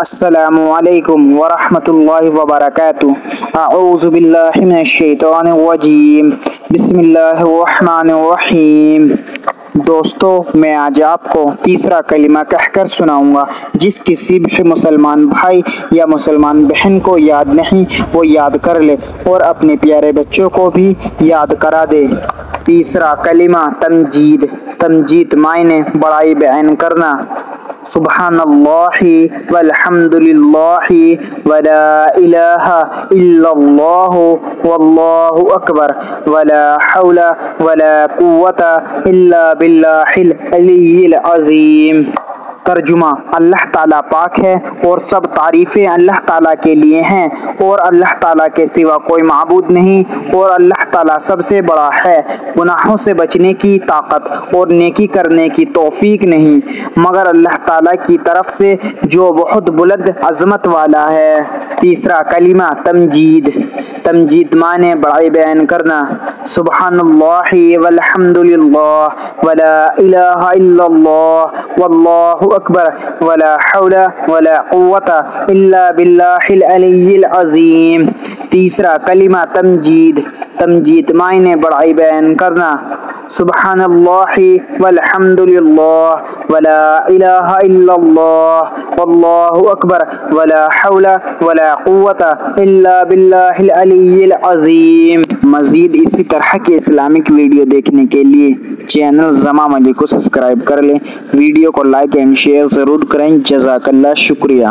السلام علیکم ورحمۃ اللہ وبرکاتہ۔ اعوذ باللہ من الشیطان الرجیم، بسم اللہ الرحمن الرحیم۔ دوستو، میں آج آپ کو تیسرا کلمہ کہہ کر سناؤں گا، جس کسی بھی مسلمان بھائی یا مسلمان بہن کو یاد نہیں وہ یاد کر لے اور اپنے پیارے بچوں کو بھی یاد کرا دے۔ تیسرا کلمہ تمجید۔ تمجید معنی بڑائی بیان کرنا۔ سبحان اللہ والحمد للہ ولا الہ الا اللہ واللہ اکبر ولا حول ولا قوت الا باللہ العلی العظیم۔ ترجمہ: اللہ تعالیٰ پاک ہے اور سب تعریفیں اللہ تعالیٰ کے لیے ہیں، اور اللہ تعالیٰ کے سوا کوئی معبود نہیں، اور اللہ تعالیٰ سب سے بڑا ہے۔ گناہوں سے بچنے کی طاقت اور نیکی کرنے کی توفیق نہیں مگر اللہ تعالیٰ کی طرف سے جو بہت بلند عظمت والا ہے۔ تیسرا کلمہ تمجید۔ تمجید معنی بڑائی بیان کرنا۔ سبحان اللہ والحمد للہ ولا الہ الا اللہ واللہ اکبر ولا حول ولا قوت الا باللہ العلی العظیم۔ تیسرا کلمہ تمجید۔ تمجید معنی بڑائی بیان کرنا۔ سبحان اللہ والحمد للہ ولا الہ الا اللہ واللہ اکبر ولا حول ولا قوت الا باللہ العلی العظیم۔ مزید اسی طرح کے اسلامک ویڈیو دیکھنے کے لیے چینل زمام علی کو سبسکرائب کر لیں۔ ویڈیو کو لائک اینڈ شیئر ضرور کریں۔ جزاک اللہ، شکریہ۔